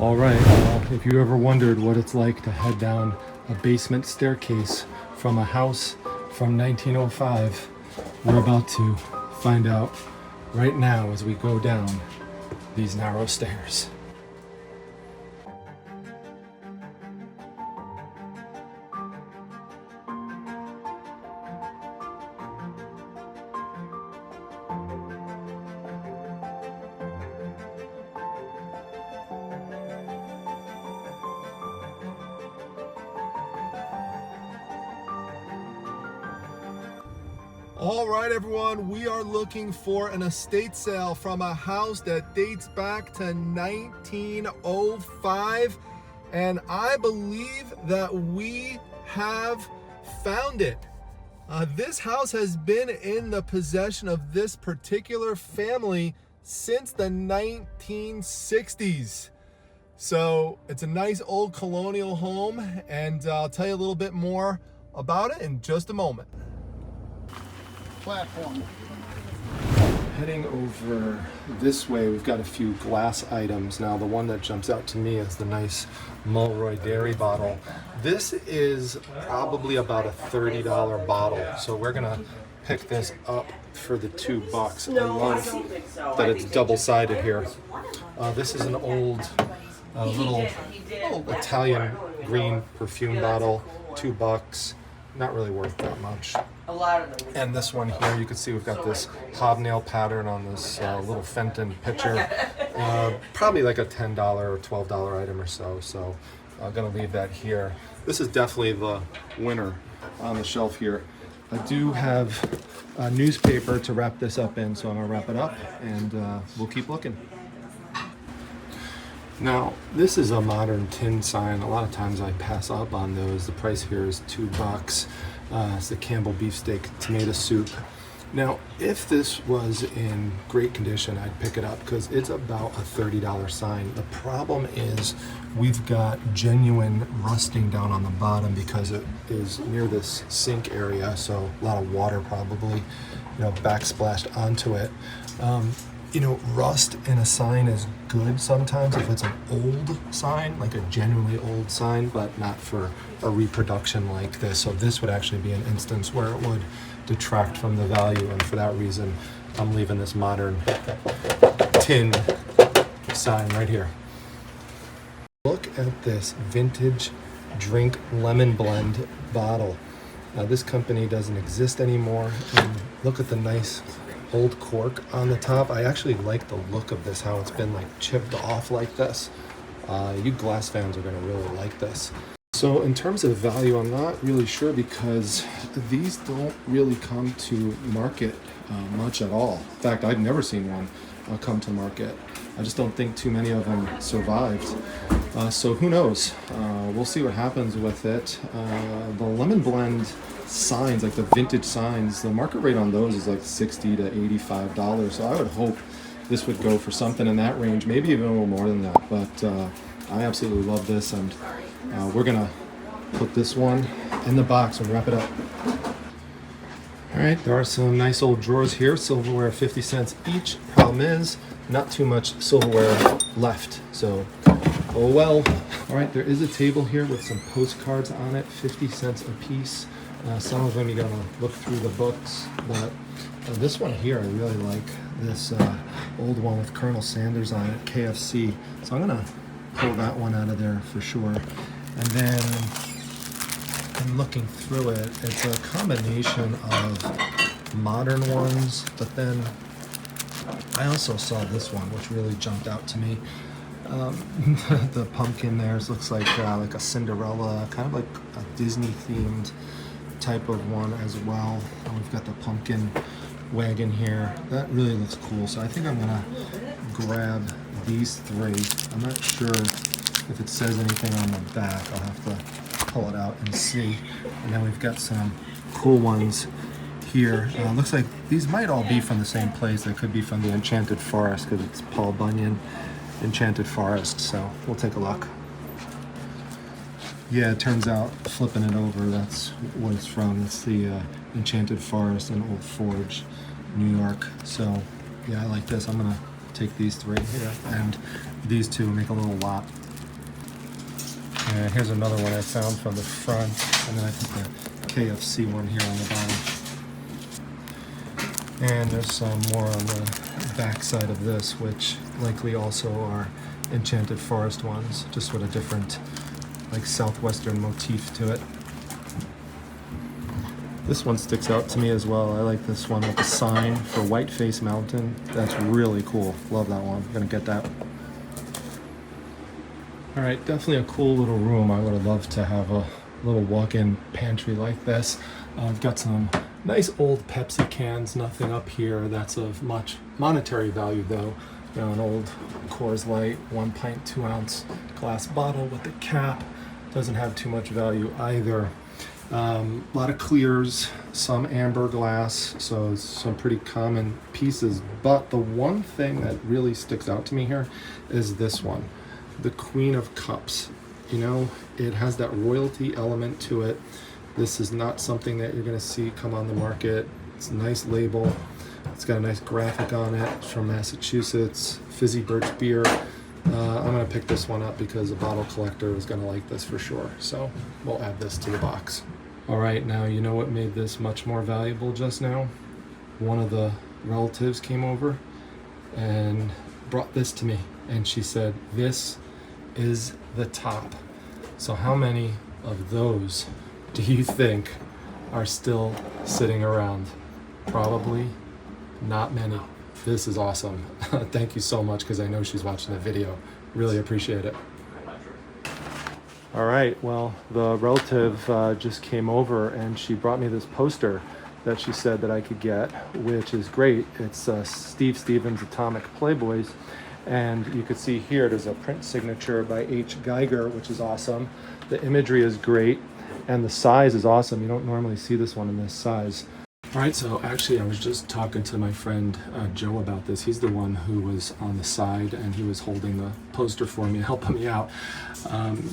All right, if you ever wondered what it's like to head down a basement staircase from a house from 1905, we're about to find out right now as we go down these narrow stairs. All right, everyone, we are looking for an estate sale from a house that dates back to 1905, and I believe that we have found it. This house has been in the possession of this particular family since the 1960s. So it's a nice old colonial home, and I'll tell you a little bit more about it in just a moment. Platform. Heading over this way, we've got a few glass items. Now, the one that jumps out to me is the nice Mulroy dairy bottle. This is probably about a $30 bottle, so we're gonna pick this up for the $2. I love that it's double-sided here. This is an old little Italian green perfume bottle, $2. Not really worth that much. And this one here, you can see we've got this hobnail pattern on this little Fenton pitcher. Probably like a $10 or $12 item or so. So I'm gonna leave that here. This is definitely the winner on the shelf here. I do have a newspaper to wrap this up in, so I'm gonna wrap it up and we'll keep looking. Now, this is a modern tin sign. A lot of times I pass up on those. The price here is $2. It's the Campbell beefsteak tomato soup. Now, if this was in great condition, I'd pick it up because it's about a $30 sign. The problem is we've got genuine rusting down on the bottom because it is near this sink area, so a lot of water probably, backsplashed onto it. Rust in a sign is good sometimes if it's an old sign, like a genuinely old sign, but not for a reproduction like this. So this would actually be an instance where it would detract from the value, and for that reason, I'm leaving this modern tin sign right here. Look at this vintage drink lemon blend bottle. Now, this company doesn't exist anymore, and look at the nice old cork on the top. I actually like the look of this, how it's been like chipped off like this. You glass fans are gonna really like this. So in terms of value, I'm not really sure because these don't really come to market much at all. In fact, I've never seen one come to market. I just don't think too many of them survived. So who knows? We'll see what happens with it. The lemon blend signs, like the vintage signs, the market rate on those is like $60 to $85. So I would hope this would go for something in that range, maybe even a little more than that. But I absolutely love this, and we're gonna put this one in the box and wrap it up. All right, there are some nice old drawers here, silverware 50 cents each. Problem is, not too much silverware left, so oh well. All right, there is a table here with some postcards on it, 50 cents a piece. Some of them you gotta look through the books, but this one here I really like, this old one with Colonel Sanders on it, KFC. So I'm gonna pull that one out of there for sure. And then in looking through it, it's a combination of modern ones, but then I also saw this one, which really jumped out to me. The pumpkin there looks like a Cinderella, kind of like a Disney themed type of one as well. And we've got the pumpkin wagon here. That really looks cool. So I think I'm gonna grab these three. I'm not sure if it says anything on the back. I'll have to pull it out and see. And then we've got some cool ones here. Looks like these might all be from the same place. They could be from the Enchanted Forest because it's Paul Bunyan Enchanted Forest. So we'll take a look. Yeah, it turns out flipping it over, that's what it's from. It's the Enchanted Forest in Old Forge, New York. So yeah, I like this. I'm gonna take these three here and these two, make a little lot And here's another one I found from the front, and then I put the KFC one here on the bottom. And there's some more on the back side of this, which likely also are Enchanted Forest ones, just with a different, like, southwestern motif to it. This one sticks out to me as well. I like this one with the sign for Whiteface Mountain. That's really cool. Love that one. I'm gonna get that. All right, definitely a cool little room. I would have loved to have a little walk-in pantry like this. I've got some nice old Pepsi cans, nothing up here that's of much monetary value though. You know, an old Coors Light 1 pint 2 ounce glass bottle with the cap. Doesn't have too much value either. A lot of clears, some amber glass, so some pretty common pieces. But the one thing that really sticks out to me here is this one, the Queen of Cups. You know, it has that royalty element to it. This is not something that you're gonna see come on the market. It's a nice label. It's got a nice graphic on it. It's from Massachusetts, fizzy birch beer. I'm gonna pick this one up because a bottle collector is gonna like this for sure. So we'll add this to the box. All right, now you know what made this much more valuable just now? One of the relatives came over and brought this to me, and she said, this is the top. So how many of those do you think are still sitting around? Probably not many. This is awesome. Thank you so much, because I know she's watching the video. Really appreciate it. All right, well, the relative just came over and she brought me this poster that she said that I could get, which is great. It's Steve Stevens' Atomic Playboys. And you could see here, there's a print signature by H. Geiger, which is awesome. The imagery is great, and the size is awesome. You don't normally see this one in this size. All right, so actually I was just talking to my friend Joe about this. He's the one who was on the side, and he was holding the poster for me, helping me out.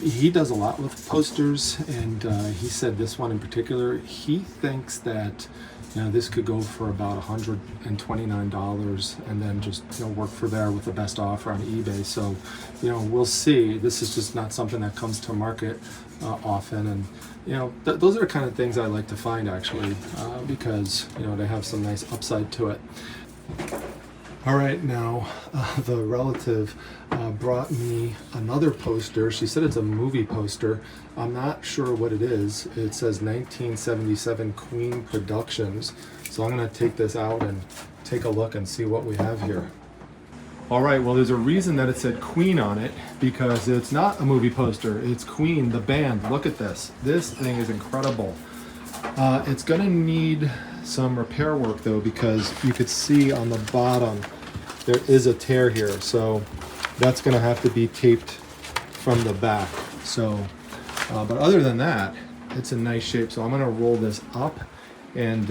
He does a lot with posters, and he said this one in particular, he thinks that, you know, this could go for about $129, and then just, you know, work for there with the best offer on eBay. So, you know, we'll see. This is just not something that comes to market often, and you know, those are the kind of things I like to find actually, because, you know, they have some nice upside to it. All right, now the relative brought me another poster. She said it's a movie poster. I'm not sure what it is. It says 1977 Queen Productions. So I'm gonna take this out and take a look and see what we have here. All right, well, there's a reason that it said Queen on it, because it's not a movie poster. It's Queen, the band. Look at this. This thing is incredible. It's gonna need some repair work though, because you could see on the bottom, there is a tear here. So that's gonna have to be taped from the back. So, but other than that, it's in nice shape. So I'm gonna roll this up, and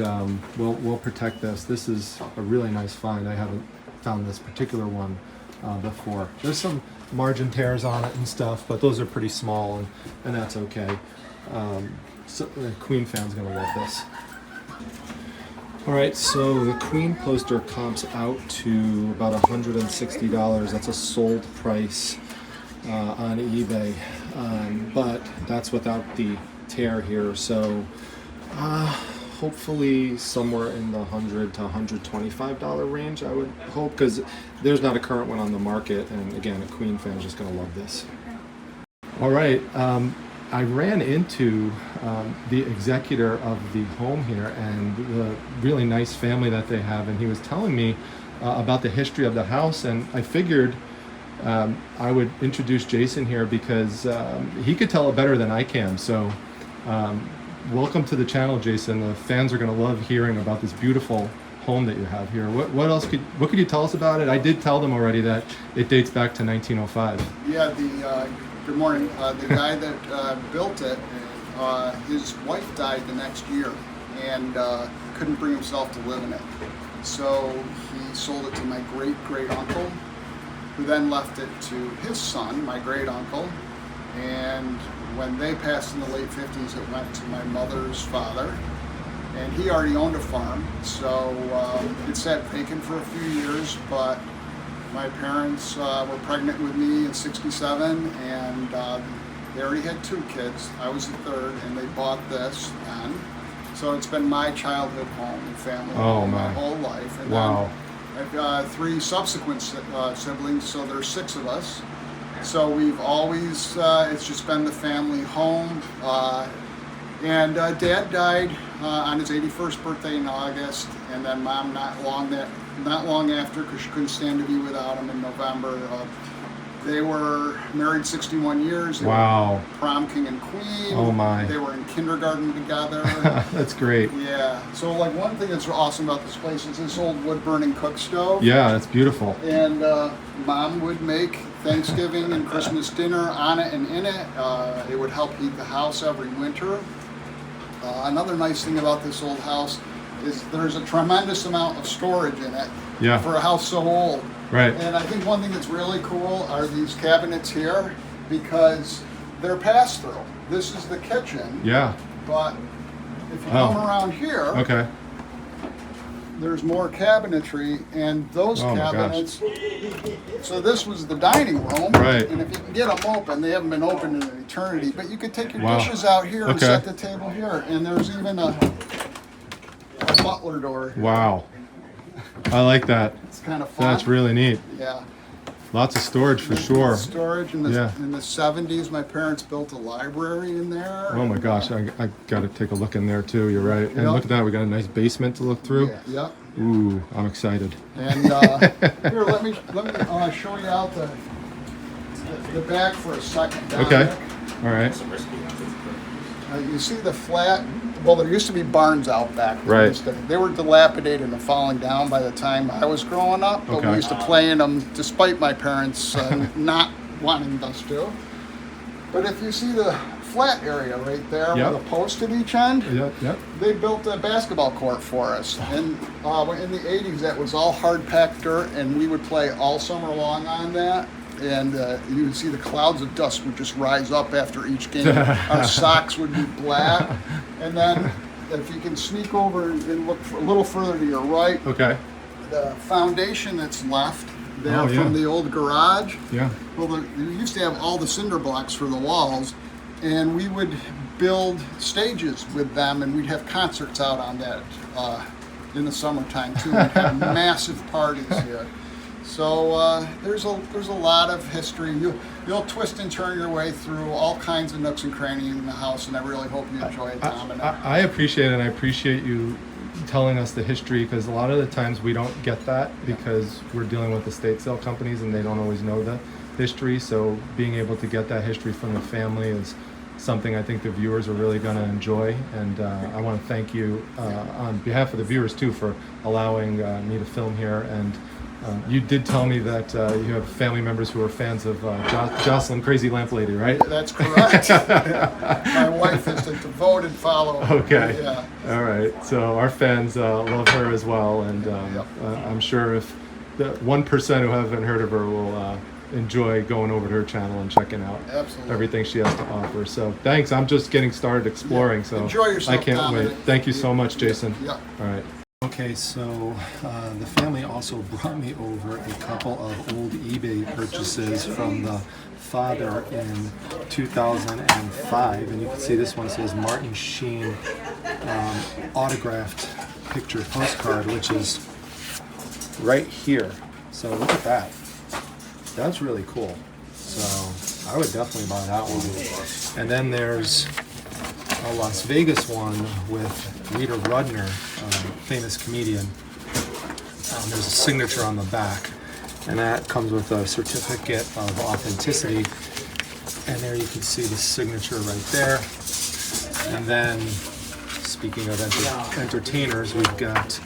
we'll protect this. This is a really nice find. I haven't found this particular one before. There's some margin tears on it and stuff, but those are pretty small, and that's okay. So the Queen fan's gonna love this. All right, so the Queen poster comps out to about $160. That's a sold price on eBay, but that's without the tear here. So hopefully somewhere in the $100 to $125 range, I would hope, because there's not a current one on the market, and again, a Queen fan is just gonna love this. All right, I ran into the executor of the home here and the really nice family that they have, and he was telling me about the history of the house, and I figured I would introduce Jason here because he could tell it better than I can. So welcome to the channel, Jason. The fans are going to love hearing about this beautiful home that you have here. What could you tell us about it? I did tell them already that it dates back to 1905. Yeah, good morning. The guy that built it, his wife died the next year and couldn't bring himself to live in it. So he sold it to my great uncle, who then left it to his son, my great uncle, and when they passed in the late 50s, it went to my mother's father, and he already owned a farm, so it sat vacant for a few years, but my parents were pregnant with me in '67, and They already had 2 kids. I was the third, and they bought this then. So it's been my childhood home and family my whole life. And wow. then I've got 3 subsequent siblings, so there's 6 of us. So we've always, it's just been the family home. And Dad died on his 81st birthday in August, and then Mom not long after, because she couldn't stand to be without him in November. They were married 61 years. They were prom king and queen. Oh my. They were in kindergarten together. That's great. Yeah. So like one thing that's awesome about this place is this old wood burning cook stove. Yeah, it's beautiful. And Mom would make Thanksgiving and Christmas dinner on it and in it. It would help heat the house every winter. Another nice thing about this old house is there's a tremendous amount of storage in it for a house so old. Right. And I think one thing that's really cool are these cabinets here, because they're pass-through. This is the kitchen. Yeah. But if you come around here, there's more cabinetry, and those cabinets. So this was the dining room. Right. And if you can get them open, they haven't been open in an eternity, but you could take your dishes out here and set the table here. And there's even a butler door here. Wow. I like that. It's kind of fun. That's really neat. Yeah. Lots of storage for sure. Storage in the 70s, my parents built a library in there. Oh my gosh, I got to take a look in there too. You're right. And look at that, we got a nice basement to look through. Yeah. Ooh, I'm excited. And here, let me show you out the back for a second. Okay. All right. You see the flat. Well, there used to be barns out back. Right. They were dilapidated and falling down by the time I was growing up, but we used to play in them despite my parents not wanting us to. But if you see the flat area right there with a post at each end, they built a basketball court for us. And in the 80s, that was all hard-packed dirt, and we would play all summer long on that. And you would see the clouds of dust would just rise up after each game. Our socks would be black. And then if you can sneak over and look a little further to your right, the foundation that's left there from the old garage. Yeah. Well, we used to have all the cinder blocks for the walls, and we would build stages with them, and we'd have concerts out on that in the summertime too. We'd have massive parties here. So there's a lot of history. You'll twist and turn your way through all kinds of nooks and crannies in the house, and I really hope you enjoy it, Tom. I appreciate it, and I appreciate you telling us the history, because a lot of the times we don't get that because we're dealing with estate sale companies and they don't always know the history. So being able to get that history from the family is something I think the viewers are really going to enjoy, and I want to thank you on behalf of the viewers too for allowing me to film here. And you did tell me that you have family members who are fans of Jocelyn, Crazy Lamp Lady, right? That's correct. My wife is a devoted follower. Okay. Yeah. All right. So our fans love her as well, and I'm sure if the 1% who haven't heard of her will enjoy going over to her channel and checking out everything she has to offer. So thanks. I'm just getting started exploring. So enjoy yourself, I can't Dominic. wait. Thank you so much, Jason. Yeah. All right. Okay, so the family also brought me over a couple of old eBay purchases from the father in 2005, and you can see this one says Martin Sheen autographed picture postcard, which is right here. So look at that. That's really cool. So I would definitely buy that one. And then there's a Las Vegas one with Rita Rudner, famous comedian. There's a signature on the back, and that comes with a certificate of authenticity. And there you can see the signature right there. And then, speaking of entertainers, we've got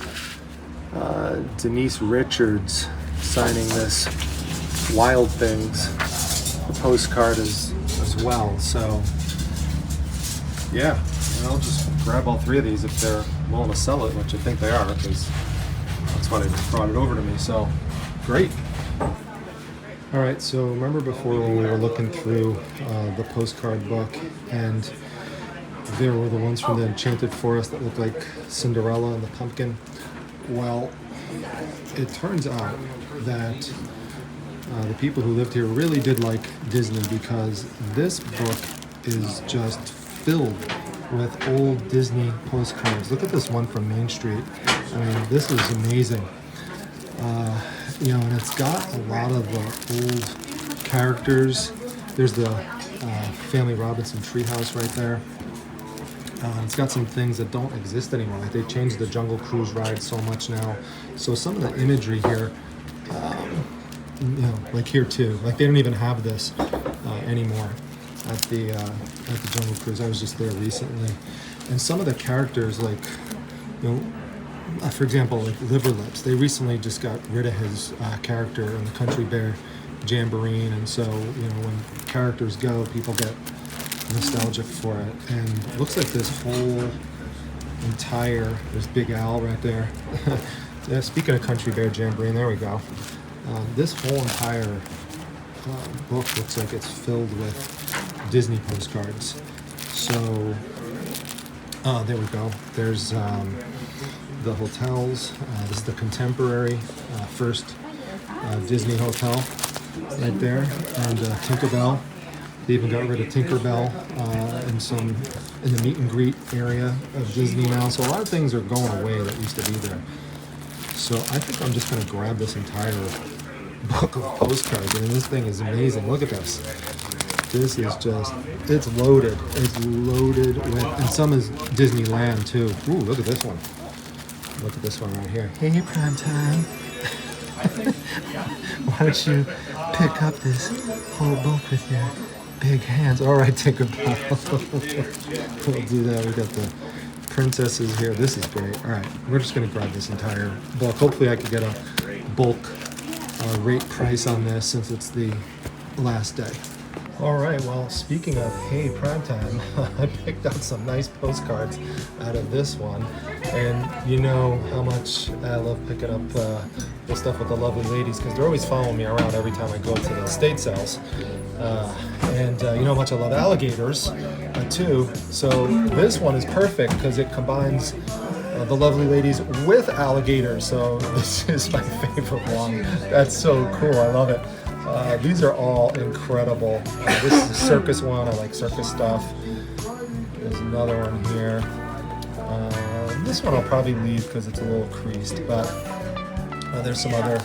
Denise Richards signing this Wild Things postcard as well. So yeah, and I'll just grab all 3 of these if they're willing to sell it, which I think they are, because that's why they brought it over to me. So great. All right, so remember before when we were looking through the postcard book, and there were the ones from the Enchanted Forest that looked like Cinderella and the pumpkin? Well, it turns out that the people who lived here really did like Disney, because this book is just filled with old Disney postcards. Look at this one from Main Street. I mean, this is amazing. You know, and it's got a lot of the old characters. There's the Family Robinson treehouse right there. It's got some things that don't exist anymore. Like they changed the Jungle Cruise ride so much now. So some of the imagery here, you know, like here too, like they don't even have this anymore at the Jungle Cruise. I was just there recently, and some of the characters, like, you know, for example, like Liver Lips, they recently just got rid of his character in the Country Bear Jamboree, and so, you know, when characters go, people get nostalgic for it. And it looks like this whole entire, there's Big Al right there. Yeah, speaking of Country Bear Jamboree, and there we go. This whole entire book looks like it's filled with Disney postcards. So, there we go. There's the hotels. This is the Contemporary first Disney hotel right there, and Tinkerbell. They even got rid of Tinkerbell in the meet and greet area of Disney now. So a lot of things are going away that used to be there. So I think I'm just going to grab this entire book of postcards. I mean, this thing is amazing. Look at this. This is just, it's loaded. It's loaded with, and some is Disneyland too. Ooh, look at this one. Look at this one right here. Hey, Primetime. Why don't you pick up this whole book with your big hands? All right, Tinkerbell. We'll do that. We got the princesses here. This is great. All right, we're just going to grab this entire book. Hopefully I could get a bulk rate price on this since it's the last day. All right, well, speaking of Hey Primetime, I picked out some nice postcards out of this one. And you know how much I love picking up the stuff with the lovely ladies, because they're always following me around every time I go to the estate sales. And you know how much I love alligators too. So this one is perfect because it combines the lovely ladies with alligators. So this is my favorite one. That's so cool. I love it. These are all incredible. This is a circus one. I like circus stuff. There's another one here. This one I'll probably leave because it's a little creased, but there's some other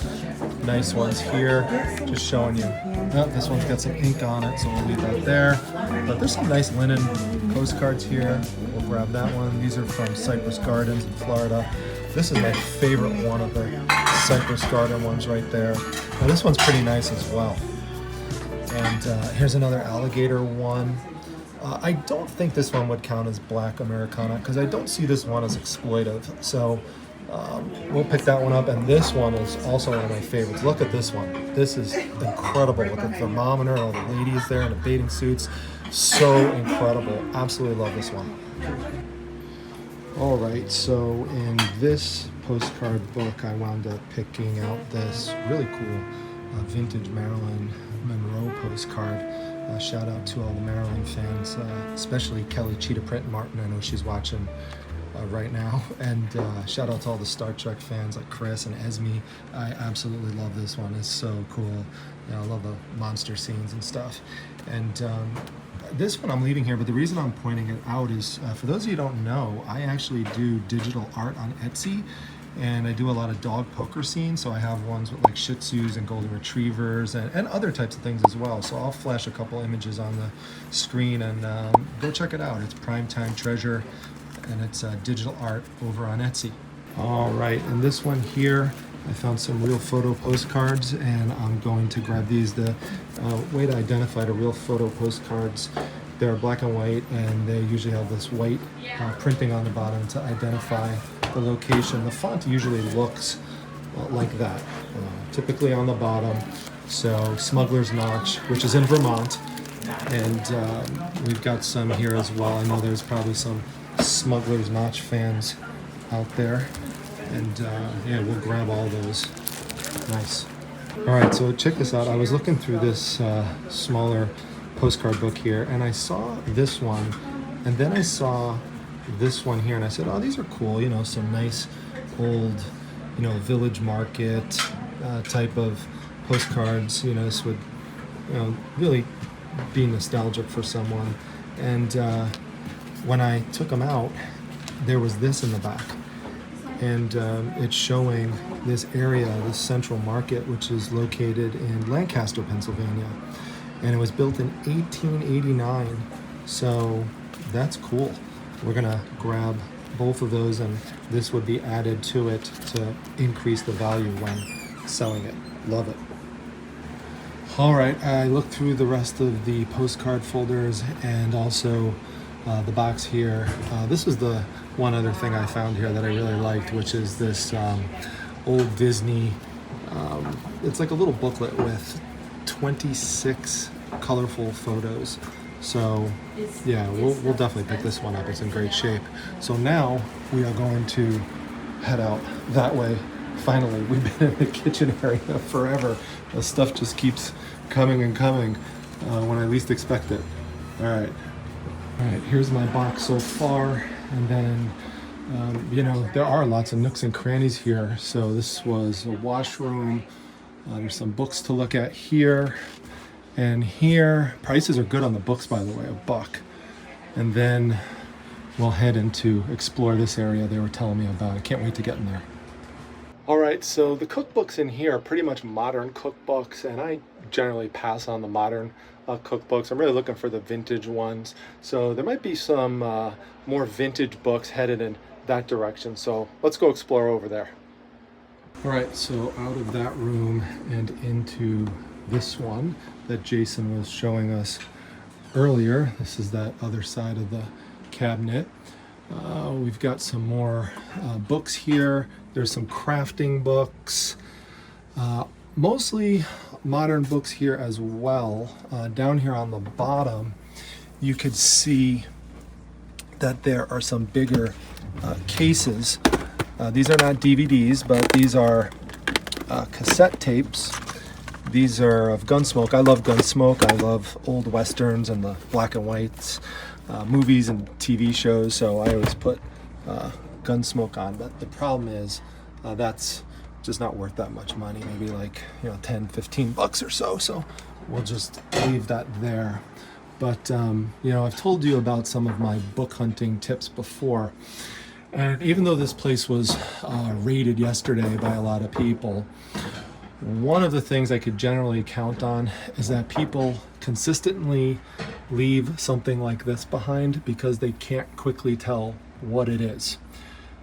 nice ones here, just showing you. Oh, this one's got some ink on it, so we'll leave that there. But there's some nice linen postcards here. We'll grab that one. These are from Cypress Gardens in Florida. This is my favorite one of the Cypress Garden ones right there. Now this one's pretty nice as well. And here's another alligator one. I don't think this one would count as Black Americana because I don't see this one as exploitive. So we'll pick that one up. And this one is also one of my favorites. Look at this one. This is incredible with the thermometer and all the ladies there in the bathing suits. So incredible. Absolutely love this one. All right, so in this postcard book, I wound up picking out this really cool vintage Marilyn Monroe postcard. Shout out to all the Marilyn fans, especially Kelly Cheetah Print Martin. I know she's watching right now. And shout out to all the Star Trek fans like Chris and Esme. I absolutely love this one. It's so cool. You know, I love the monster scenes and stuff. And this one I'm leaving here, but the reason I'm pointing it out is, for those of you who don't know, I actually do digital art on Etsy, and I do a lot of dog poker scenes, so I have ones with like Shih Tzus and Golden Retrievers and other types of things as well. So I'll flash a couple images on the screen, and go check it out. It's Primetime Treasure, and it's digital art over on Etsy. All right, and this one here, I found some real photo postcards, and I'm going to grab these. The way to identify the real photo postcards, they're black and white, and they usually have this white printing on the bottom to identify the location. The font usually looks like that, typically on the bottom. So Smuggler's Notch, which is in Vermont, and we've got some here as well. I know there's probably some Smuggler's Notch fans out there. And yeah, we'll grab all those. Nice. All right, so check this out. I was looking through this smaller postcard book here, and I saw this one, and then I saw this one here, and I said, oh, these are cool. You know, some nice old, you know, village market type of postcards. You know, this would, you know, really be nostalgic for someone. And when I took them out, there was this in the back. And it's showing this area, this central market, which is located in Lancaster, Pennsylvania. And it was built in 1889. So that's cool. We're gonna grab both of those, and this would be added to it to increase the value when selling it. Love it. All right, I looked through the rest of the postcard folders and also the box here. This is the one other thing I found here that I really liked, which is this old Disney. It's like a little booklet with 26 colorful photos. So yeah, we'll definitely pick this one up. It's in great shape. So now we are going to head out that way. Finally, we've been in the kitchen area forever. The stuff just keeps coming and coming when I least expect it. All right, here's my box so far. And then, you know, there are lots of nooks and crannies here. So this was a washroom. There's some books to look at here. And here, prices are good on the books, by the way, $1. And then we'll head into explore this area they were telling me about. I can't wait to get in there. All right, so the cookbooks in here are pretty much modern cookbooks, and I generally pass on the modern cookbooks. I'm really looking for the vintage ones. So there might be some more vintage books headed in that direction. So let's go explore over there. All right, so out of that room and into this one that Jason was showing us earlier. This is that other side of the cabinet. We've got some more books here. There's some crafting books, mostly modern books here as well. Down here on the bottom, you could see that there are some bigger cases. These are not DVDs, but these are cassette tapes. These are of Gunsmoke. I love Gunsmoke. I love old westerns and the black and whites, movies and TV shows. So I always put Gunsmoke on. But the problem is that's just not worth that much money. Maybe like 10, 15 bucks or so. So we'll just leave that there. But I've told you about some of my book hunting tips before. And even though this place was raided yesterday by a lot of people, one of the things I could generally count on is that people consistently leave something like this behind because they can't quickly tell what it is.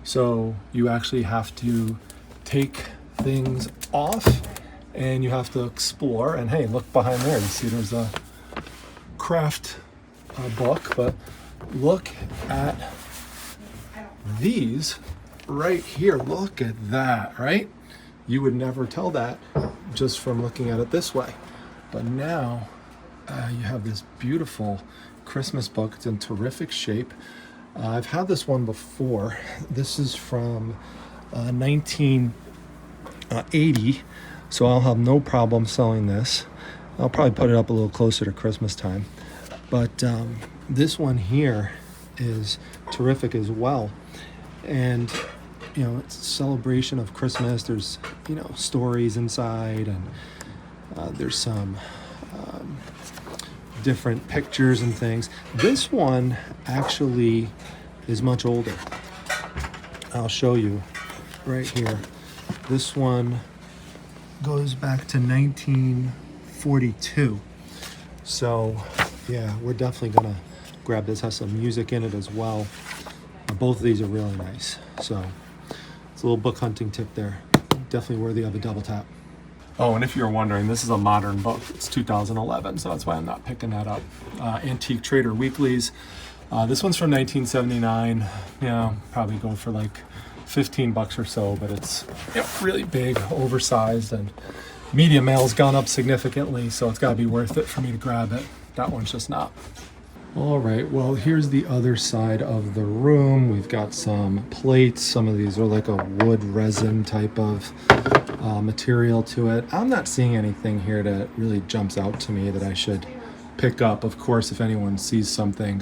So you actually have to take things off and you have to explore. And hey, look behind there. You see there's a craft book, but look at these right here. Look at that, right? You would never tell that just from looking at it this way. But now you have this beautiful Christmas book. It's in terrific shape. I've had this one before. This is from 1980, so I'll have no problem selling this. I'll probably put it up a little closer to Christmas time. But this one here is terrific as well. And it's a celebration of Christmas. There's stories inside, and there's some different pictures and things. This one actually is much older. I'll show you right here. This one goes back to 1942. So yeah, we're definitely gonna grab this. Has some music in it as well. Both of these are really nice. So it's a little book hunting tip there. Definitely worthy of a double tap. Oh, and if you're wondering, this is a modern book. It's 2011, so that's why I'm not picking that up. Antique Trader Weeklies. This one's from 1979. Probably go for like 15 bucks or so, but it's really big, oversized, and media mail's gone up significantly, so it's gotta be worth it for me to grab it. That one's just not. All right, well, here's the other side of the room. We've got some plates. Some of these are like a wood resin type of material to it. I'm not seeing anything here that really jumps out to me that I should pick up. Of course, if anyone sees something,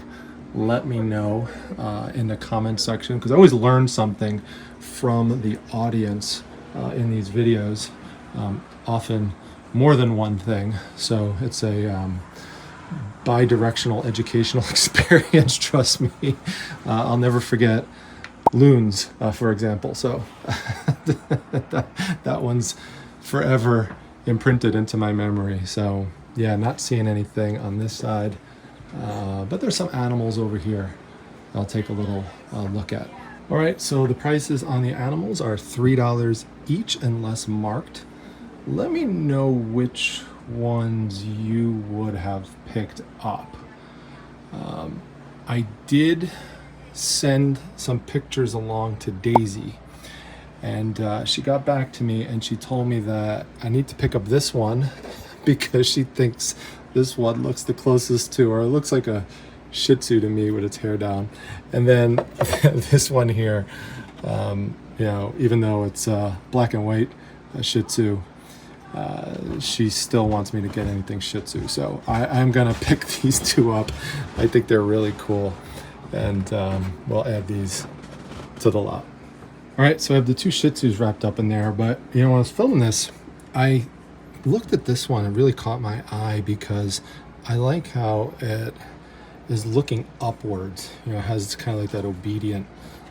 let me know in the comment section, because I always learn something from the audience in these videos, often more than one thing. So it's a bi-directional educational experience, trust me. I'll never forget loons, for example. So that one's forever imprinted into my memory. So yeah, not seeing anything on this side, but there's some animals over here I'll take a little look at. All right, so the prices on the animals are $3 each unless marked. Let me know which ones you would have picked up. I did send some pictures along to Daisy, and she got back to me and she told me that I need to pick up this one because she thinks this one looks the closest to, or it looks like a Shih Tzu to me with its hair down. And then this one here, you know, even though it's black and white Shih Tzu, she still wants me to get anything Shih Tzu. So I'm gonna pick these two up. I think they're really cool, and we'll add these to the lot. All right, so I have the two Shih Tzus wrapped up in there, but you know, when I was filming this, I looked at this one and really caught my eye because I like how it is looking upwards. You know, it has kind of like that obedient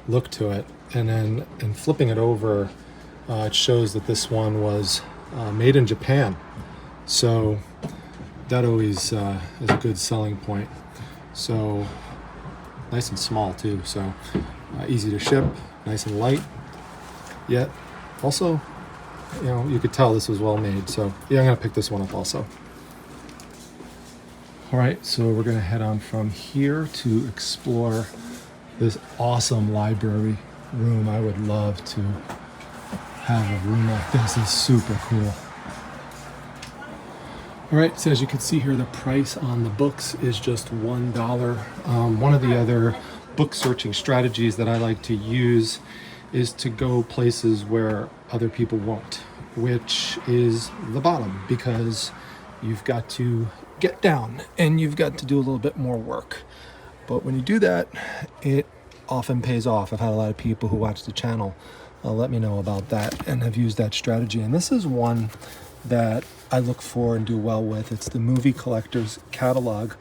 look to it. And then in flipping it over, it shows that this one was made in Japan. So that always is a good selling point. So nice and small too. So easy to ship, nice and light, yet also, you know, you could tell this was well made. So yeah, I'm gonna pick this one up also. All right, so we're gonna head on from here to explore this awesome library room. I would love to have a room like this. It's super cool. All right, so as you can see here, the price on the books is just $1. One of the other book searching strategies that I like to use is to go places where other people won't, which is the bottom, because you've got to get down and you've got to do a little bit more work. But when you do that, it often pays off. I've had a lot of people who watch the channel let me know about that and have used that strategy. And this is one that I look for and do well with. It's the Movie Collector's Catalog.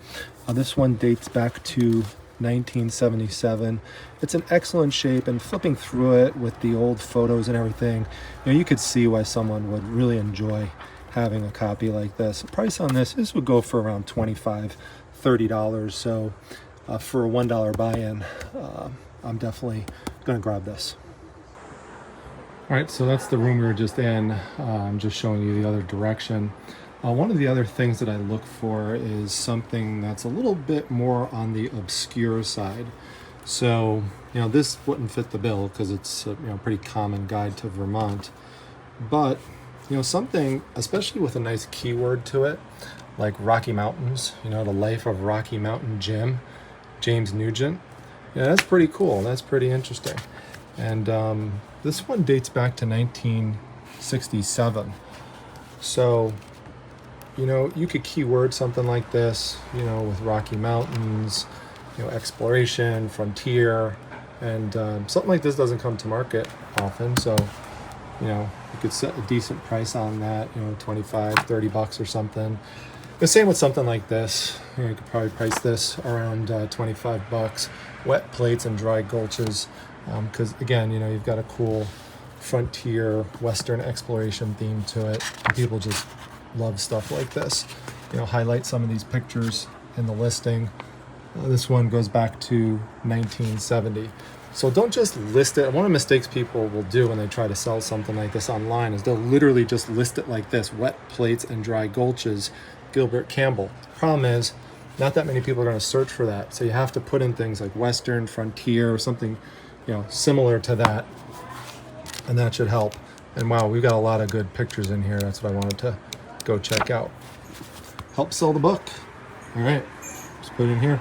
This one dates back to 1977. It's in excellent shape, and flipping through it with the old photos and everything, you know, you could see why someone would really enjoy having a copy like this. The price on this would go for around $25–30. So for a $1 buy-in, I'm definitely gonna grab this. All right, so that's the room we were just in. I'm just showing you the other direction. One of the other things that I look for is something that's a little bit more on the obscure side. So, you know, this wouldn't fit the bill because it's a, you know, pretty common guide to Vermont. But, you know, something, especially with a nice keyword to it, like Rocky Mountains, you know, The Life of Rocky Mountain Jim, James Nugent. Yeah, that's pretty cool. That's pretty interesting. And this one dates back to 1967. So, you know, you could keyword something like this, you know, with Rocky Mountains, you know, exploration, frontier, and something like this doesn't come to market often. So, you know, you could set a decent price on that, you know, $25–30 or something. The same with something like this. You know, you could probably price this around $25. Wet plates and dry gulches, because again, you know, you've got a cool frontier Western exploration theme to it. And people just love stuff like this. You know, highlight some of these pictures in the listing. This one goes back to 1970. So don't just list it. One of the mistakes people will do when they try to sell something like this online is they'll literally just list it like this: wet plates and dry gulches, Gilbert Campbell. Problem is, not that many people are going to search for that. So you have to put in things like Western, frontier, or something, you know, similar to that, and that should help. And wow, we've got a lot of good pictures in here. That's what I wanted to go check out. Help sell the book. All right, just put it in here.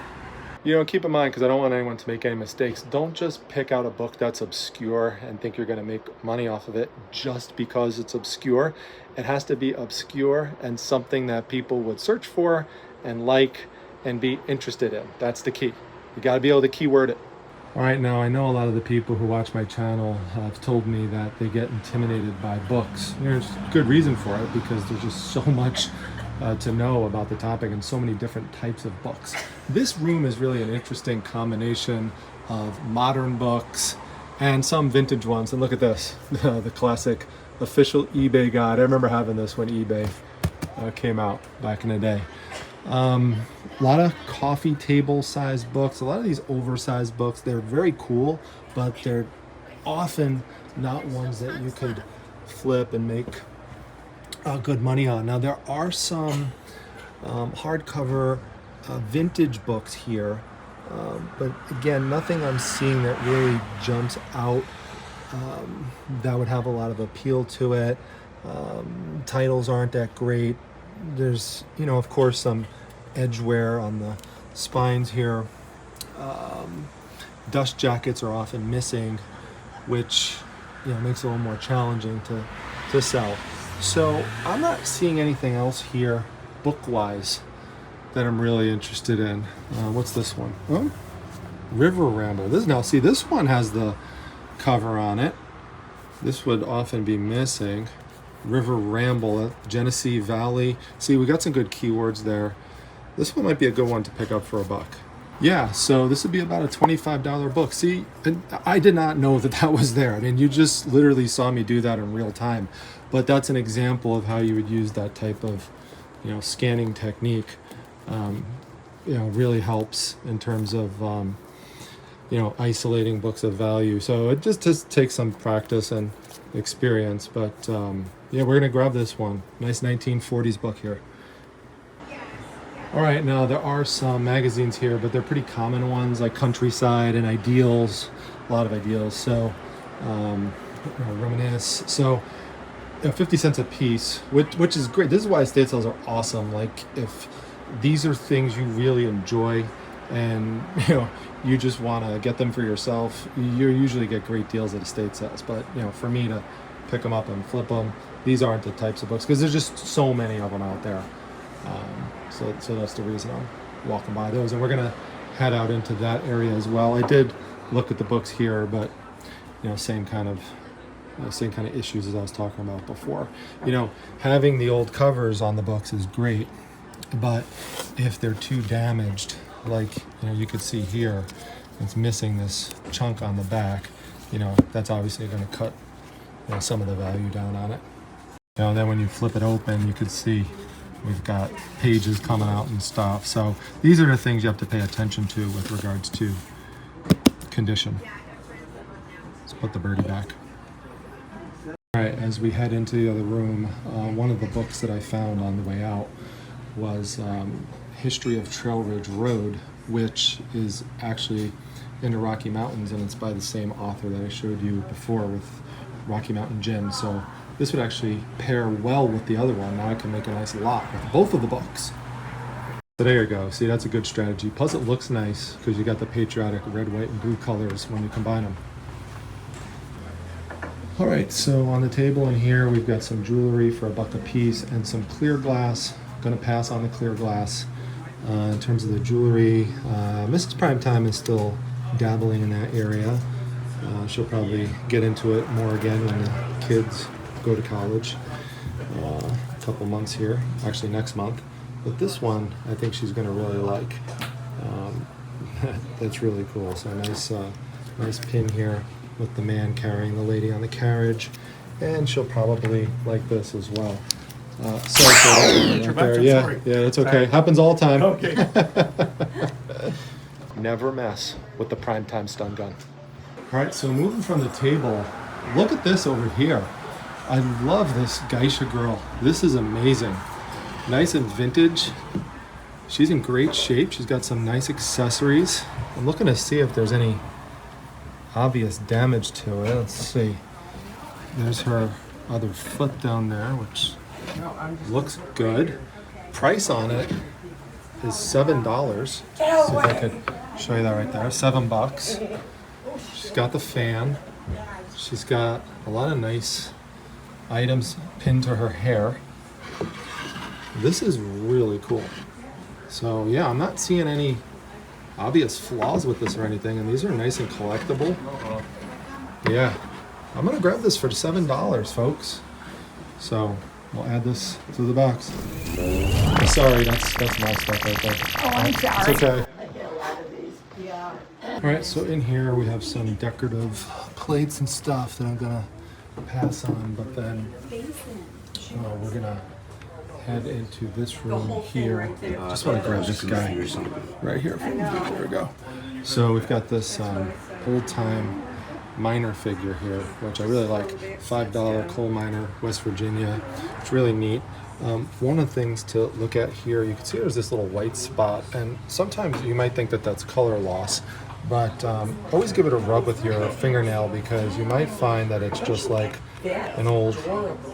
You know, keep in mind, because I don't want anyone to make any mistakes, don't just pick out a book that's obscure and think you're going to make money off of it just because it's obscure. It has to be obscure and something that people would search for and like and be interested in. That's the key. You got to be able to keyword it. All right, now I know a lot of the people who watch my channel have told me that they get intimidated by books. There's good reason for it, because there's just so much to know about the topic and so many different types of books. This room is really an interesting combination of modern books and some vintage ones. And look at this, the classic official eBay guide. I remember having this when eBay came out back in the day. A lot of coffee table sized books, a lot of these oversized books. They're very cool, but they're often not ones that you could flip and make good money on. Now there are some hardcover vintage books here, but again, nothing I'm seeing that really jumps out that would have a lot of appeal to it. Titles aren't that great. There's, of course, some edge wear on the spines here. Dust jackets are often missing, which makes it a little more challenging to sell. So I'm not seeing anything else here book-wise that I'm really interested in. What's this one? Oh, River Ramble. This one has the cover on it. This would often be missing. River Ramble, Genesee Valley. See, we got some good keywords there. This one might be a good one to pick up for $1. Yeah, so this would be about a $25 book. See, and I did not know that was there. I mean, you just literally saw me do that in real time. But that's an example of how you would use that type of, scanning technique. Really helps in terms of, isolating books of value. So it just takes some practice and experience. But we're gonna grab this one. Nice 1940s book here. All right, now there are some magazines here, but they're pretty common ones like Countryside and Ideals, a lot of Ideals. So, Reminisce. So, 50 cents a piece, which is great. This is why estate sales are awesome. Like, if these are things you really enjoy and you just want to get them for yourself, you usually get great deals at estate sales. But for me to pick them up and flip them, these aren't the types of books because there's just so many of them out there. So that's the reason I'm walking by those, and we're gonna head out into that area as well. I did look at the books here, but same kind of issues as I was talking about before. Having the old covers on the books is great, but if they're too damaged, like you could see here, it's missing this chunk on the back. That's obviously going to cut some of the value down on it. And then when you flip it open, you could see we've got pages coming out and stuff. So these are the things you have to pay attention to with regards to condition. Let's put the birdie back. All right, as we head into the other room, one of the books that I found on the way out was History of Trail Ridge Road, which is actually in the Rocky Mountains, and it's by the same author that I showed you before with Rocky Mountain Gin. So this would actually pair well with the other one. Now I can make a nice lot with both of the books. So there you go. See, that's a good strategy. Plus it looks nice because you got the patriotic red, white, and blue colors when you combine them. All right, so on the table in here, we've got some jewelry for $1 a piece and some clear glass. Gonna pass on the clear glass. In terms of the jewelry, Mrs. Primetime is still dabbling in that area. She'll probably get into it more again when the kids go to college. A couple months here, actually next month. But this one, I think she's gonna really like. That's really cool. So nice pin here with the man carrying the lady on the carriage, and she'll probably like this as well. Yeah, that's okay. Happens all the time. Okay. Never mess with the Primetime stun gun. All right, so moving from the table, look at this over here. I love this Geisha girl. This is amazing. Nice and vintage. She's in great shape. She's got some nice accessories. I'm looking to see if there's any obvious damage to it. Let's see. There's her other foot down there, which looks good. Price on it is $7. See if I could show you that right there. $7. She's got the fan. She's got a lot of nice items pinned to her hair. This is really cool. So yeah, I'm not seeing any obvious flaws with this or anything, and these are nice and collectible. Yeah, I'm gonna grab this for $7, folks. So we'll add this to the box. Sorry, that's my stuff right there. Oh, I'm sorry. It's okay. I get a lot of these. Yeah. All right, so in here we have some decorative plates and stuff that I'm gonna pass on, but then we're gonna head into this room here. Just want to grab this guy right here. There we go. So we've got this old-time miner figure here, which I really like. $5 coal miner, West Virginia. It's really neat. One of the things to look at here, you can see there's this little white spot, and sometimes you might think that that's color loss, but always give it a rub with your fingernail, because you might find that it's just like an old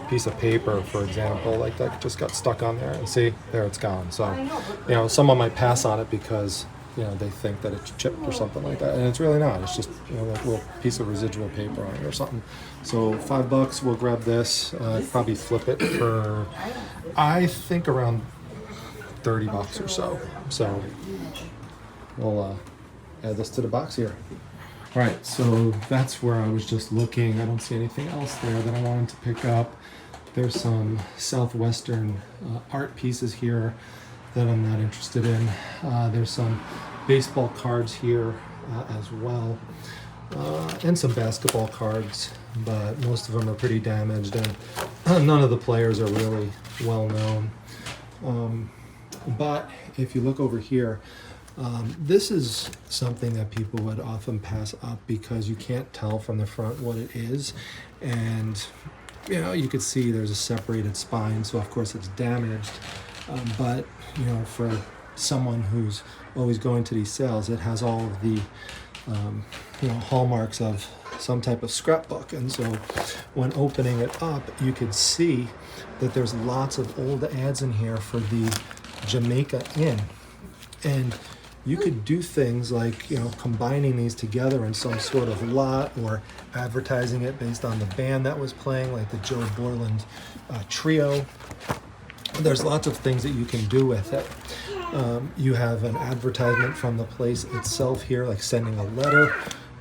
piece of paper, for example, like that just got stuck on there, and see, there it's gone. So, you know, someone might pass on it because, you know, they think that it's chipped or something like that, and it's really not. It's just, you know, like a little piece of residual paper on it or something. So $5, we'll grab this. Probably flip it for, I think, around $30 or so. So we'll add this to the box here. All right, so that's where I was just looking. I don't see anything else there that I wanted to pick up. There's some Southwestern art pieces here that I'm not interested in. There's some baseball cards here as well, and some basketball cards, but most of them are pretty damaged, and none of the players are really well known. But if you look over here, this is something that people would often pass up because you can't tell from the front what it is, and you know, you could see there's a separated spine, so of course it's damaged. But you know, for someone who's always going to these sales, it has all of the you know, hallmarks of some type of scrapbook, and so when opening it up, you could see that there's lots of old ads in here for the Jamaica Inn, and you could do things like, you know, combining these together in some sort of lot, or advertising it based on the band that was playing, like the Joe Borland Trio. There's lots of things that you can do with it. You have an advertisement from the place itself here, like sending a letter,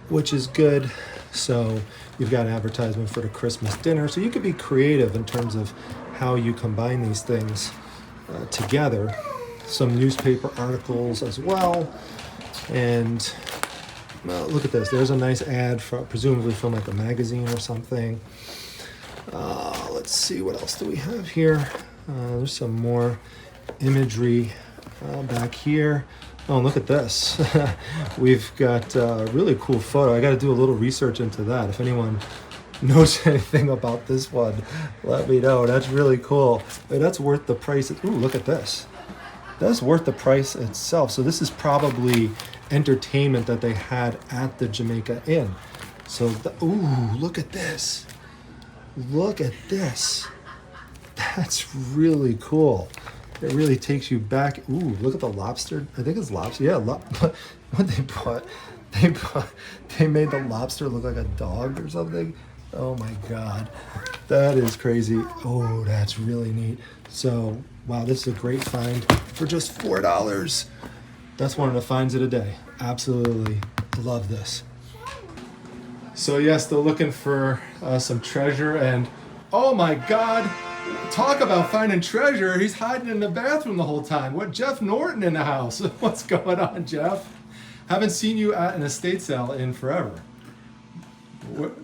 which is good. So you've got an advertisement for the Christmas dinner. So you could be creative in terms of how you combine these things together. Some newspaper articles as well. And well, look at this. There's a nice ad, presumably from like a magazine or something. Let's see, what else do we have here? There's some more imagery back here. Oh, and look at this. We've got a really cool photo. I got to do a little research into that. If anyone knows anything about this one, let me know. That's really cool. But that's worth the price. Ooh, look at this. That's worth the price itself. So this is probably entertainment that they had at the Jamaica Inn. So, ooh, look at this. Look at this. That's really cool. It really takes you back. Ooh, look at the lobster. I think it's lobster. Yeah, what they made the lobster look like a dog or something. Oh my God, that is crazy. Oh, that's really neat. So, wow, this is a great find for just $4. That's one of the finds of the day. Absolutely love this. So yeah, still looking for some treasure, and oh my God, talk about finding treasure. He's hiding in the bathroom the whole time. What, Jeff Norton in the house? What's going on, Jeff? Haven't seen you at an estate sale in forever.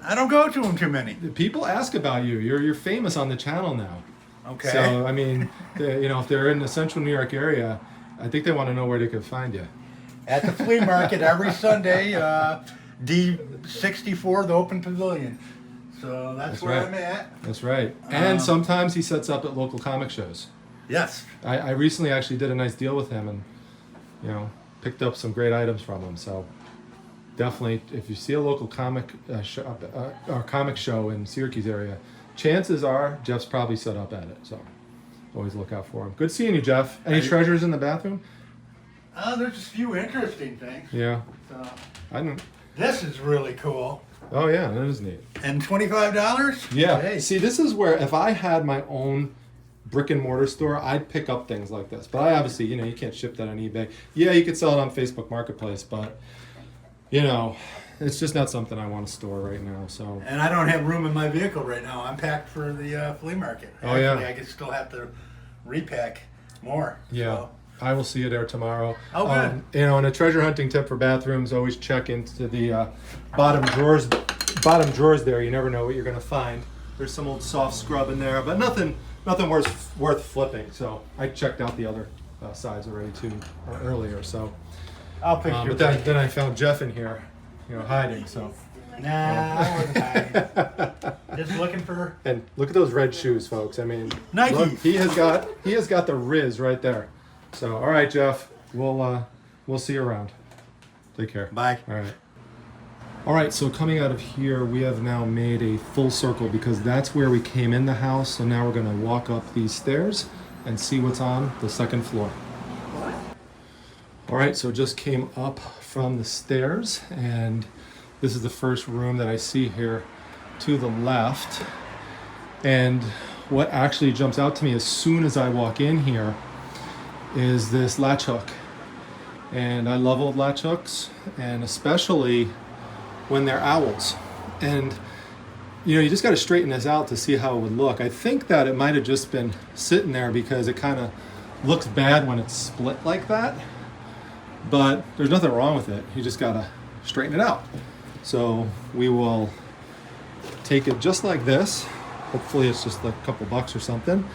I don't go to them too many. People ask about you. You're famous on the channel now. Okay. So I mean, you know, if they're in the central New York area, I think they want to know where they could find you. At the flea market every Sunday, D64, the open pavilion. So that's where right. I'm at. That's right. And sometimes he sets up at local comic shows. Yes. I recently actually did a nice deal with him, and you know, picked up some great items from him. So definitely, if you see a local comic or comic show in Syracuse area, chances are Jeff's probably set up at it. So always look out for him. Good seeing you, Jeff. Any treasures in the bathroom? There's just a few interesting things. Yeah. So, I don't. this is really cool. Oh yeah, that is neat. And $25? Yeah. Hey. See, this is where if I had my own brick and mortar store, I'd pick up things like this. But I obviously, you know, you can't ship that on eBay. Yeah, you could sell it on Facebook Marketplace, but you know, it's just not something I want to store right now. So. And I don't have room in my vehicle right now. I'm packed for the flea market. Oh, yeah. Actually, I could still have to repack more. Yeah. So. I will see you there tomorrow. Oh, good. You know, and a treasure hunting tip for bathrooms: always check into the bottom drawers. Bottom drawers there. You never know what you're going to find. There's some old soft scrub in there, but nothing worth flipping. So I checked out the other sides already too earlier. So, I'll pick your but then I found Jeff in here, you know, hiding. So. Nah, I wasn't hiding. Just looking for. And look at those red shoes, folks. I mean, Nike. Look, he has got the Riz right there. So, all right, Jeff, we'll see you around. Take care. Bye. All right. All right. So coming out of here, we have now made a full circle because that's where we came in the house. So now we're gonna walk up these stairs and see what's on the second floor. All right. So just came up from the stairs, and this is the first room that I see here to the left. And what actually jumps out to me as soon as I walk in here is this latch hook. And I love old latch hooks, and especially when they're owls. And you know, you just got to straighten this out to see how it would look. I think that it might have just been sitting there because it kind of looks bad when it's split like that, but there's nothing wrong with it. You just got to straighten it out. So we will take it just like this. Hopefully it's just like a couple bucks or something.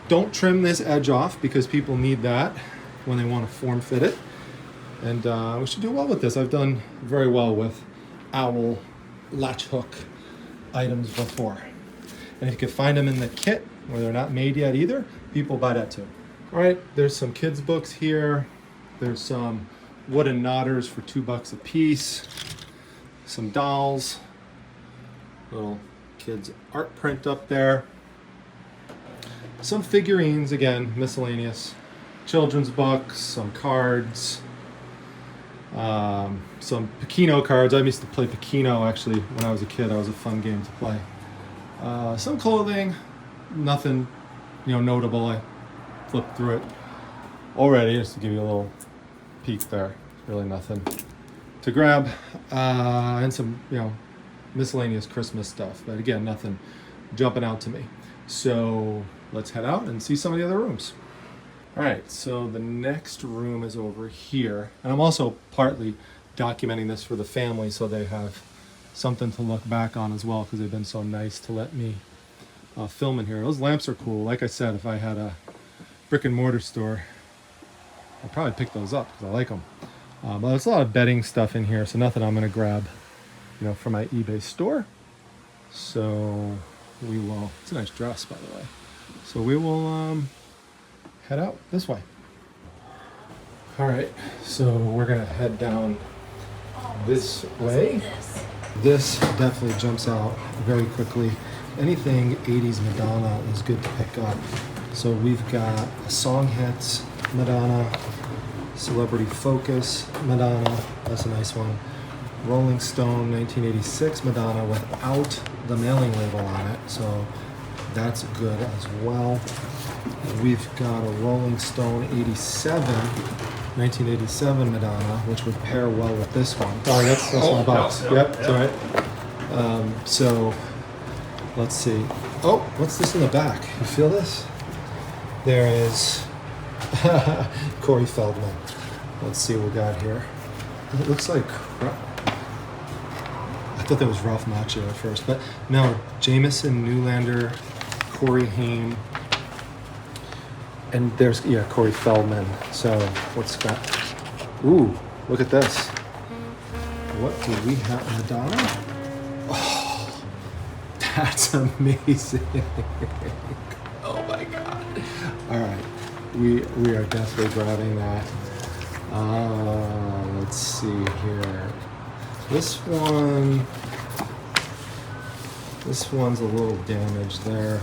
Don't trim this edge off because people need that when they want to form fit it. And we should do well with this. I've done very well with owl latch hook items before. And if you can find them in the kit where they're not made yet either, people buy that too. All right, there's some kids books here. There's some wooden knotters for $2 a piece. Some dolls. Little kids art print up there. Some figurines, again, miscellaneous. Children's books, some cards, some Pekino cards. I used to play Pekino actually when I was a kid. That was a fun game to play. Some clothing, nothing, you know, notable. I flipped through it already just to give you a little peek there. Really nothing to grab, and some, you know, miscellaneous Christmas stuff. But again, nothing jumping out to me. So let's head out and see some of the other rooms. All right, so the next room is over here. And I'm also partly documenting this for the family so they have something to look back on as well, because they've been so nice to let me film in here. Those lamps are cool. Like I said, if I had a brick and mortar store, I'd probably pick those up because I like them. But there's a lot of bedding stuff in here, so nothing I'm gonna grab, you know, from my eBay store. So we will, it's a nice dress, by the way. So we will head out this way. All right, so we're gonna head down this way. This definitely jumps out very quickly. Anything 80s Madonna is good to pick up. So we've got a Song Hits Madonna, Celebrity Focus Madonna, that's a nice one. Rolling Stone 1986 Madonna without the mailing label on it, so that's good as well. We've got a Rolling Stone 1987 Madonna, which would pair well with this one. Oh, that's my box. No, yep, it's all right. So let's see. Oh, what's this in the back? You feel this? There is Corey Feldman. Let's see what we got here. It looks like, I thought that was Ralph Macchio at first, but no, Jamison Newlander, Corey Haim, and there's, yeah, Corey Feldman. So what's got, ooh, look at this. What do we have, Madonna? Oh, that's amazing. Oh my God. All right, we are definitely grabbing that. Let's see here. This one's a little damaged there.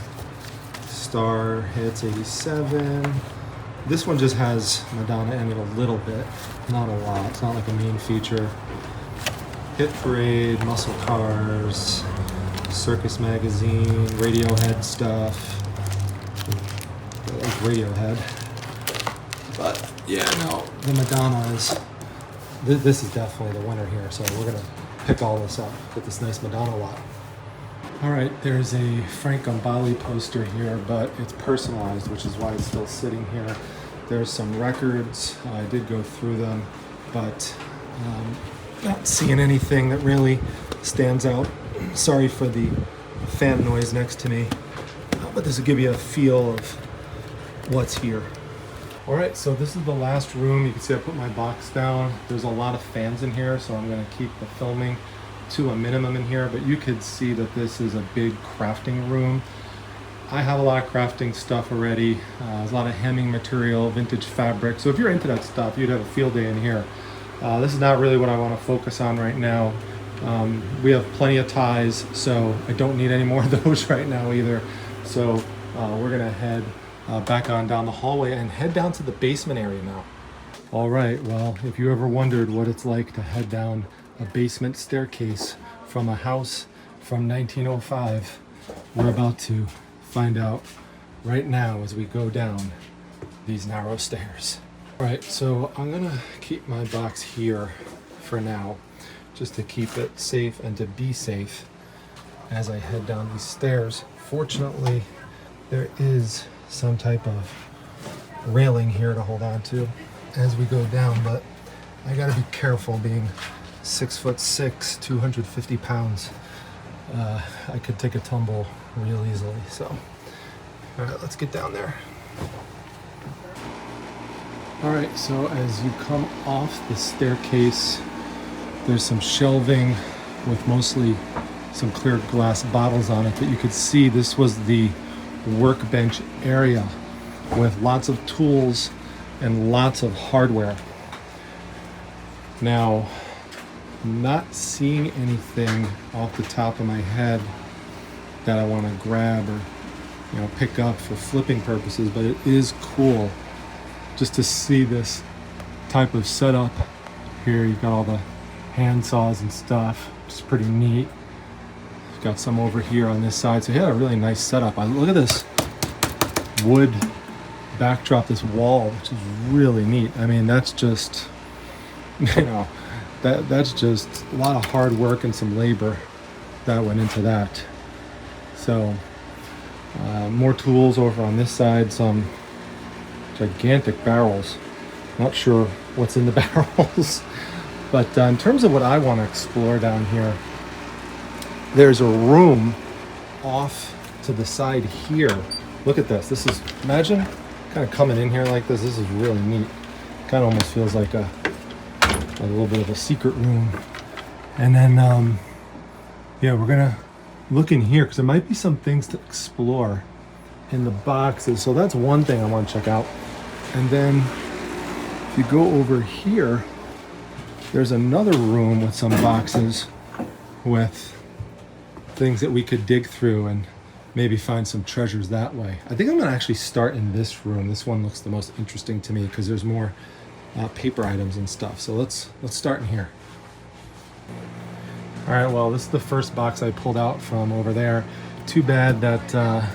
Star Hits 87. This one just has Madonna in it a little bit, not a lot. It's not like a main feature. Hit Parade, Muscle Cars, Circus Magazine, Radiohead stuff. I like Radiohead. But yeah, no, the Madonna is this is definitely the winner here. So we're gonna pick all this up with this nice Madonna lot. All right, there's a Frank Gambale poster here, but it's personalized, which is why it's still sitting here. There's some records. I did go through them, but not seeing anything that really stands out. Sorry for the fan noise next to me, but this will give you a feel of what's here. All right, so this is the last room. You can see I put my box down. There's a lot of fans in here, so I'm gonna keep the filming to a minimum in here, but you could see that this is a big crafting room. I have a lot of crafting stuff already. There's a lot of hemming material, vintage fabric. So if you're into that stuff, you'd have a field day in here. This is not really what I want to focus on right now. We have plenty of ties, so I don't need any more of those right now either. So we're gonna head back on down the hallway and head down to the basement area now. All right, well, if you ever wondered what it's like to head down a basement staircase from a house from 1905, we're about to find out right now as we go down these narrow stairs. All right, so I'm gonna keep my box here for now, just to keep it safe and to be safe as I head down these stairs. Fortunately, there is some type of railing here to hold on to as we go down, but I gotta be careful being 6'6", 250 pounds. I could take a tumble real easily, so. All right, let's get down there. All right, so as you come off the staircase, there's some shelving with mostly some clear glass bottles on it, but you could see this was the workbench area with lots of tools and lots of hardware. Now, not seeing anything off the top of my head that I want to grab or pick up for flipping purposes, but it is cool just to see this type of setup here. You've got all the hand saws and stuff, which is pretty neat. You've got some over here on this side, so you had a really nice setup. Look at this wood backdrop, this wall, which is really neat. I mean, that's just that's just a lot of hard work and some labor that went into that. So more tools over on this side, some gigantic barrels. Not sure what's in the barrels, but in terms of what I want to explore down here, there's a room off to the side here. Look at this. This is, imagine kind of coming in here like this. This is really neat. Kind of almost feels like a little bit of a secret room. And then yeah, we're gonna look in here because there might be some things to explore in the boxes. So that's one thing I want to check out. And then if you go over here, there's another room with some boxes with things that we could dig through and maybe find some treasures that way. I think I'm gonna actually start in this room. This one looks the most interesting to me because there's more paper items and stuff. So let's start in here. All right, well, this is the first box I pulled out from over there. Too bad that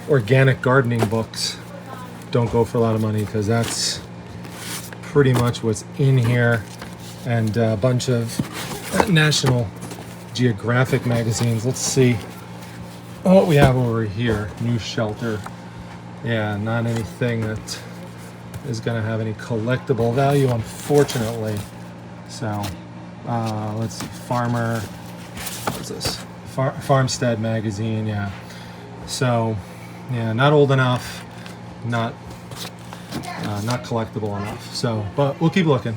organic gardening books don't go for a lot of money, because that's pretty much what's in here, and a bunch of National Geographic magazines. Let's see what we have over here. New Shelter. Yeah, not anything that is gonna have any collectible value, unfortunately. So let's see, Farmer, what's this? Farmstead magazine, yeah. So yeah, not old enough, not collectible enough. So, but we'll keep looking.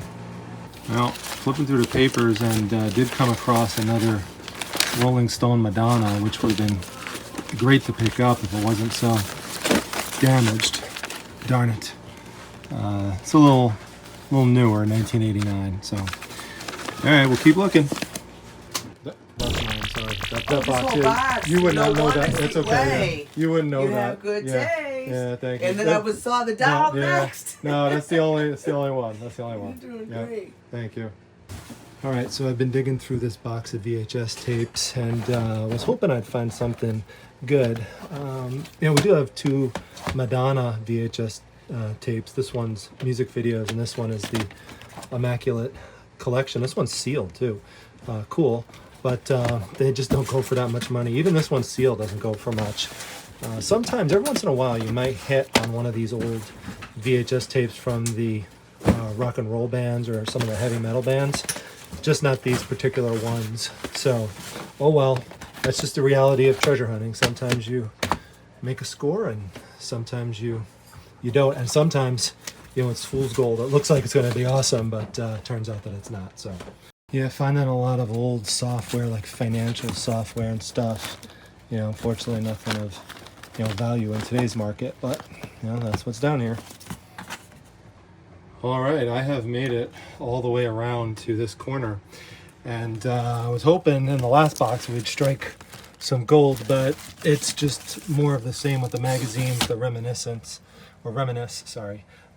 Well, flipping through the papers, and did come across another Rolling Stone Madonna, which would have been great to pick up if it wasn't so damaged. Darn it. It's a little newer, 1989. So, all right, we'll keep looking. That's mine. Sorry, that box is. Box. You would not know that. Honestly, It's okay. way. You wouldn't know You that. have good yeah. taste. Yeah, thank you. And then I saw the doll next. No, that's the only one. That's the only one. You're doing Yeah. great. Thank you. All right, so I've been digging through this box of VHS tapes, and was hoping I'd find something good. We do have two Madonna VHS tapes. This one's music videos, and this one is the Immaculate collection. This one's sealed too. Cool, but they just don't go for that much money. Even this one sealed doesn't go for much. Sometimes, every once in a while, you might hit on one of these old VHS tapes from the rock and roll bands or some of the heavy metal bands, just not these particular ones. So, oh well, that's just the reality of treasure hunting. Sometimes you make a score and sometimes you don't, and sometimes, you know, it's fool's gold. It looks like it's going to be awesome, but turns out that it's not. So yeah, I find that a lot of old software, like financial software and stuff, you know, unfortunately nothing of, you know, value in today's market, but you know, that's what's down here. All right, I have made it all the way around to this corner, and I was hoping in the last box we'd strike some gold, but it's just more of the same with the magazines, the reminisce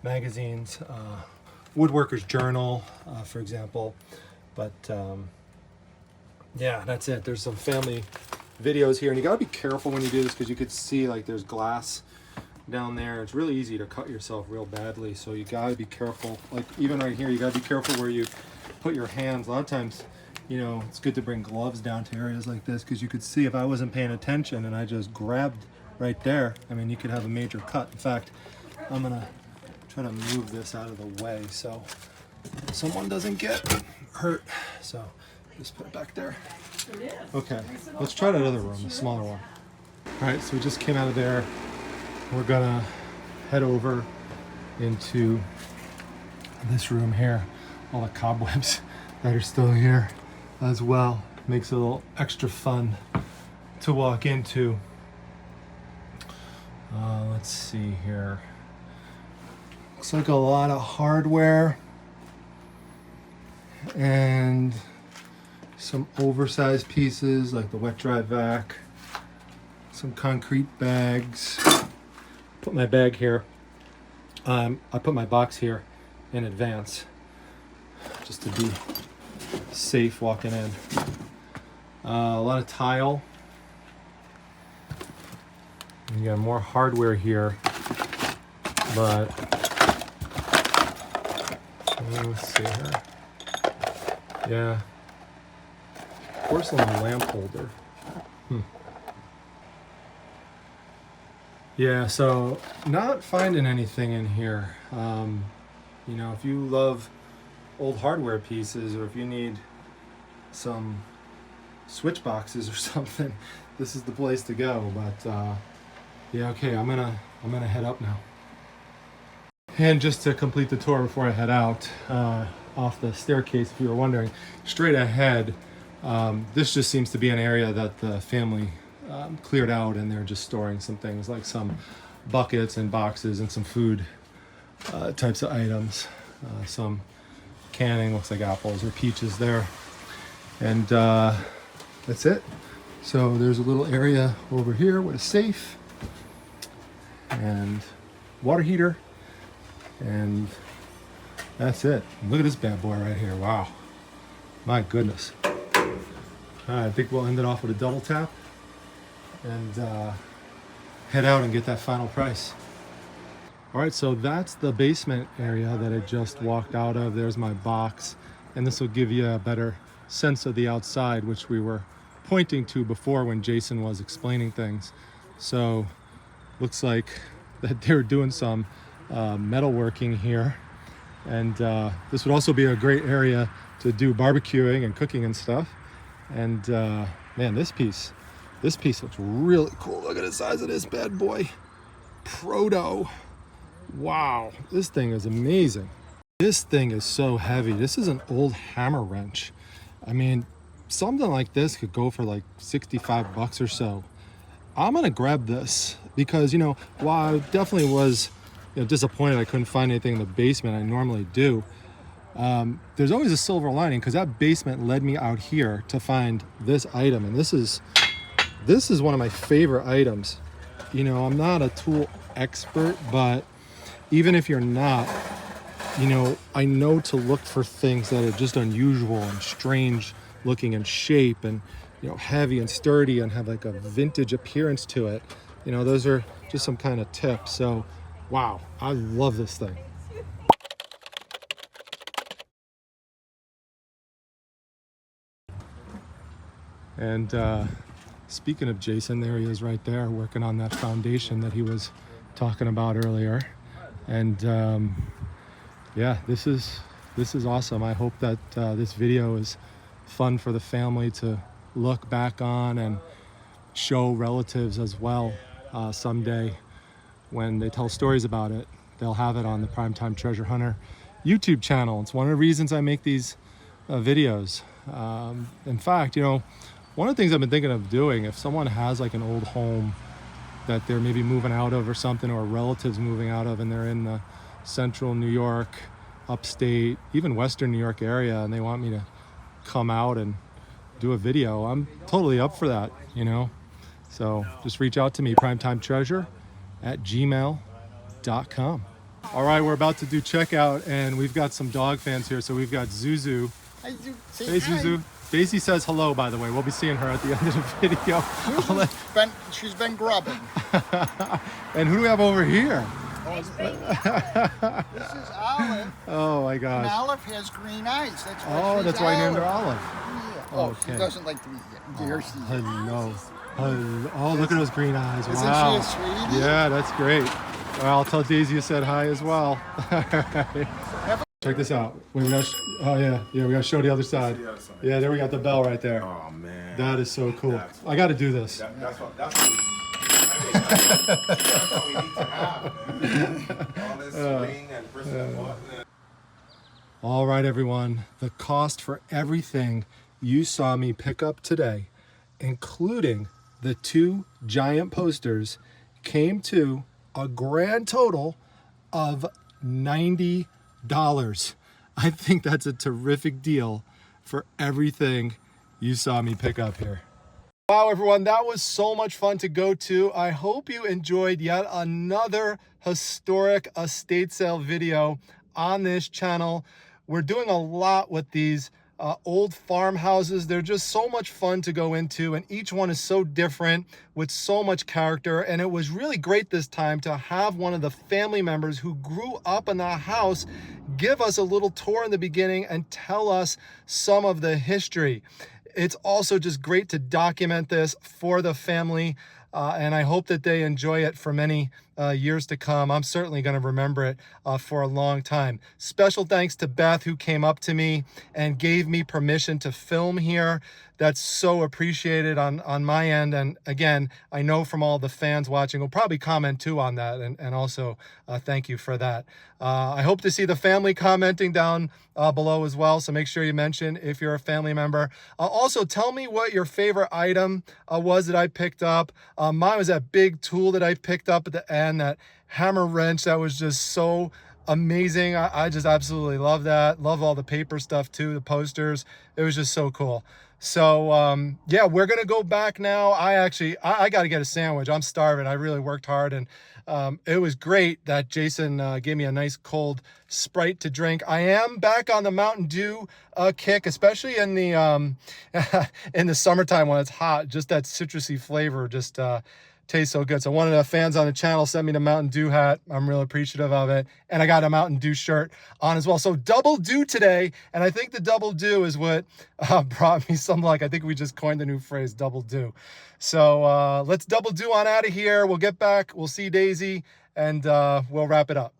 magazines, Woodworker's Journal, for example. But yeah, that's it. There's some family videos here, and you gotta be careful when you do this because you could see like there's glass down there. It's really easy to cut yourself real badly, so you gotta be careful. Like even right here, you gotta be careful where you put your hands. A lot of times, you know, it's good to bring gloves down to areas like this because you could see if I wasn't paying attention and I just grabbed right there, I mean, you could have a major cut. In fact, I'm gonna try to move this out of the way so someone doesn't get hurt. So just put it back there. Okay, let's try that other room, the smaller one. All right, so we just came out of there. We're gonna head over into this room here. All the cobwebs that are still here as well. Makes it a little extra fun to walk into. Let's see here. Looks like a lot of hardware and some oversized pieces like the wet dry vac, some concrete bags. Put my bag here. I put my box here in advance just to be safe walking in. A lot of tile. You got more hardware here, but let's see here. Yeah, porcelain lamp holder. Yeah, so not finding anything in here. You know, if you love old hardware pieces, or if you need some switch boxes or something, this is the place to go. But yeah, okay, I'm gonna head up now. And just to complete the tour before I head out, off the staircase, if you were wondering, straight ahead, this just seems to be an area that the family cleared out, and they're just storing some things like some buckets and boxes and some food types of items, some canning, looks like apples or peaches there, and that's it. So there's a little area over here with a safe and water heater, and that's it. Look at this bad boy right here. Wow, my goodness. All right, I think we'll end it off with a double tap and head out and get that final price. All right, so that's the basement area that I just walked out of. There's my box, and this will give you a better sense of the outside, which we were pointing to before when Jason was explaining things. So looks like that they were doing some metalworking here, and this would also be a great area to do barbecuing and cooking and stuff. And man, this piece looks really cool. Look at the size of this bad boy. Proto. Wow, this thing is amazing. This thing is so heavy. This is an old hammer wrench. I mean, something like this could go for like 65 bucks or so. I'm gonna grab this because, you know, while I definitely was, you know, disappointed I couldn't find anything in the basement I normally do, there's always a silver lining, because that basement led me out here to find this item, and this is one of my favorite items. You know, I'm not a tool expert, but even if you're not, you know, I know to look for things that are just unusual and strange looking in shape, and, you know, heavy and sturdy and have like a vintage appearance to it. You know, those are just some kind of tips. So wow, I love this thing. And speaking of Jason, there he is right there working on that foundation that he was talking about earlier. And yeah, this is awesome. I hope that this video is fun for the family to look back on and show relatives as well someday. When they tell stories about it, they'll have it on the Primetime Treasure Hunter YouTube channel. It's one of the reasons I make these videos. In fact, you know, one of the things I've been thinking of doing, if someone has like an old home that they're maybe moving out of or something, or relatives moving out of, and they're in the central New York, upstate, even western New York area, and they want me to come out and do a video, I'm totally up for that, you know. So just reach out to me, primetimetreasure@gmail.com. All right, we're about to do checkout, and we've got some dog fans here. So we've got Zuzu. Hi, Hey, Zuzu. Daisy says hello, by the way. We'll be seeing her at the end of the video. She's been grubbing. And who do we have over here? This is Olive. Oh my And gosh. Olive has green eyes. That's why Oh, she's that's why I named her Olive. Yeah. Oh, Okay. she doesn't like to be here. She is. Hello. Hello. Oh, look at those green eyes. Isn't Wow. she a sweetie? Yeah, that's great. Well, I'll tell Daisy you said hi as well. Check this out. We gotta oh yeah, we gotta show the other side. Yeah, there we got the bell right there. Oh man, That is so cool. I got to do this. that's what we need to have. All this ring and bristle button. All right, everyone. The cost for everything you saw me pick up today, including the 2 giant posters, came to a grand total of $90. I think that's a terrific deal for everything you saw me pick up here. Wow, everyone, that was so much fun to go to. I hope you enjoyed yet another historic estate sale video on this channel. We're doing a lot with these old farmhouses. They're just so much fun to go into, and each one is so different with so much character. And it was really great this time to have one of the family members who grew up in the house give us a little tour in the beginning and tell us some of the history. It's also just great to document this for the family, and I hope that they enjoy it for many years to come. I'm certainly going to remember it for a long time. Special thanks to Beth, who came up to me and gave me permission to film here. That's so appreciated on my end. And again, I know from all the fans watching will probably comment too on that, and also thank you for that. I hope to see the family commenting down below as well, so make sure you mention if you're a family member. Also, tell me what your favorite item was that I picked up. Mine was that big tool that I picked up at the end, that hammer wrench. That was just so amazing. I just absolutely love that. Love all the paper stuff too, the posters. It was just so cool. So yeah, we're gonna go back now. I got to get a sandwich. I'm starving. I really worked hard, and it was great that Jason gave me a nice cold Sprite to drink. I am back on the Mountain Dew kick, especially in the in the summertime when it's hot. Just that citrusy flavor just tastes so good. So one of the fans on the channel sent me the Mountain Dew hat. I'm real appreciative of it. And I got a Mountain Dew shirt on as well. So double dew today. And I think the double dew is what brought me some luck. I think we just coined the new phrase, double dew. So let's double dew on out of here. We'll get back. We'll see Daisy, and we'll wrap it up.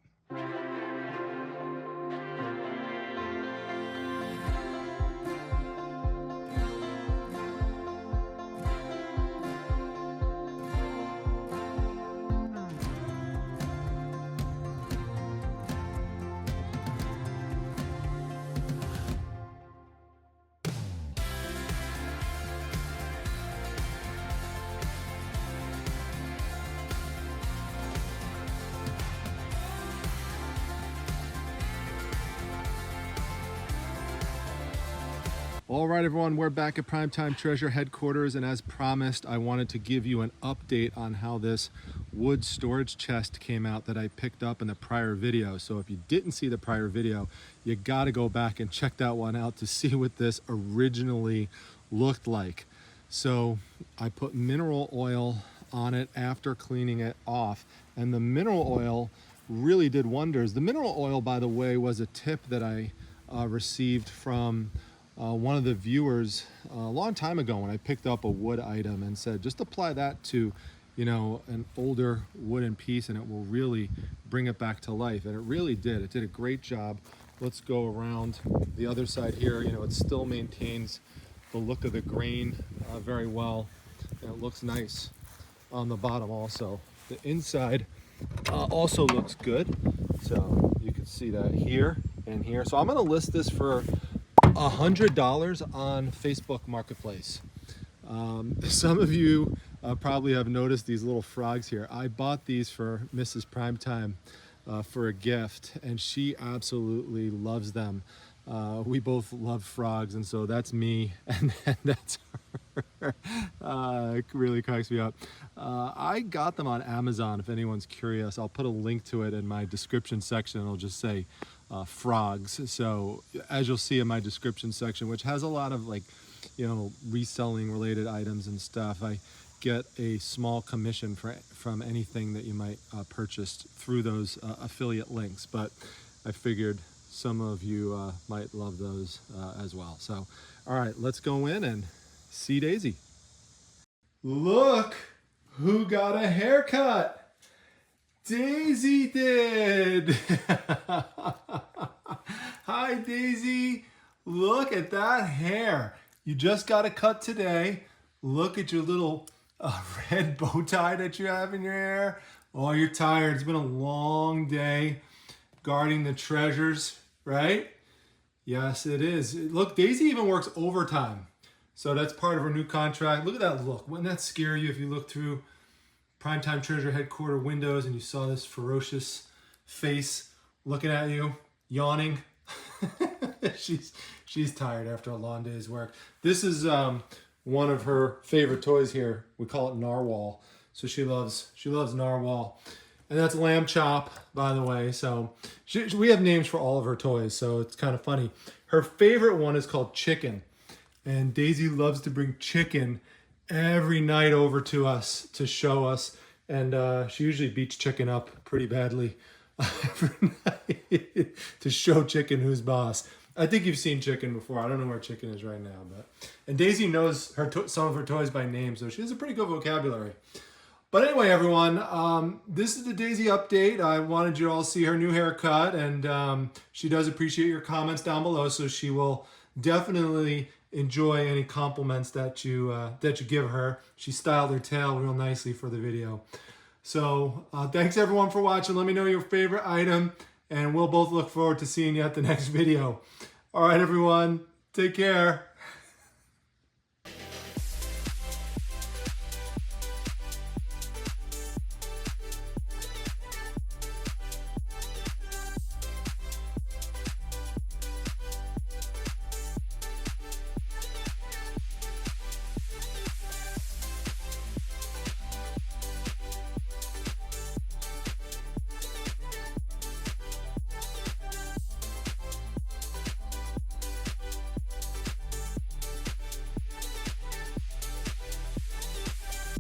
All right, everyone, we're back at Primetime Treasure headquarters, and as promised, I wanted to give you an update on how this wood storage chest came out that I picked up in the prior video. So if you didn't see the prior video, you got to go back and check that one out to see what this originally looked like. So I put mineral oil on it after cleaning it off, and the mineral oil really did wonders. The mineral oil, by the way, was a tip that I received from one of the viewers a long time ago when I picked up a wood item and said, just apply that to, you know, an older wooden piece and it will really bring it back to life. And it really did. It did a great job. Let's go around the other side here. You know, it still maintains the look of the grain very well. And it looks nice on the bottom also. The inside also looks good. So you can see that here and here. So I'm gonna list this for $100 on Facebook Marketplace. Some of you probably have noticed these little frogs here. I bought these for Mrs. Primetime for a gift, and she absolutely loves them. We both love frogs, and so that's me, and that's her. It really cracks me up. I got them on Amazon, if anyone's curious. I'll put a link to it in my description section. It'll just say frogs. So as you'll see in my description section, which has a lot of, like, you know, reselling related items and stuff, I get a small commission from anything that you might purchase through those affiliate links. But I figured some of you might love those as well. So, all right, let's go in and see Daisy. Look who got a haircut. Daisy did. Hi, Daisy. Look at that hair. You just got a cut today. Look at your little red bow tie that you have in your hair. Oh, you're tired. It's been a long day guarding the treasures, right? Yes, it is. Look, Daisy even works overtime. So that's part of her new contract. Look at that look. Wouldn't that scare you if you looked through Primetime Treasure headquarter windows and you saw this ferocious face looking at you, yawning? She's tired after a long day's work. This is one of her favorite toys here. We call it Narwhal. So she loves Narwhal. And that's Lamb Chop, by the way. So we have names for all of her toys, so it's kind of funny. Her favorite one is called Chicken. And Daisy loves to bring Chicken every night over to us to show us. And she usually beats Chicken up pretty badly every night to show Chicken who's boss. I think you've seen Chicken before. I don't know where Chicken is right now, and Daisy knows some of her toys by name, so she has a pretty good vocabulary. But anyway, everyone, this is the Daisy update. I wanted you all to see her new haircut, and she does appreciate your comments down below, so she will definitely enjoy any compliments that you give her. She styled her tail real nicely for the video. So thanks everyone for watching. Let me know your favorite item, and we'll both look forward to seeing you at the next video. All right, everyone, take care.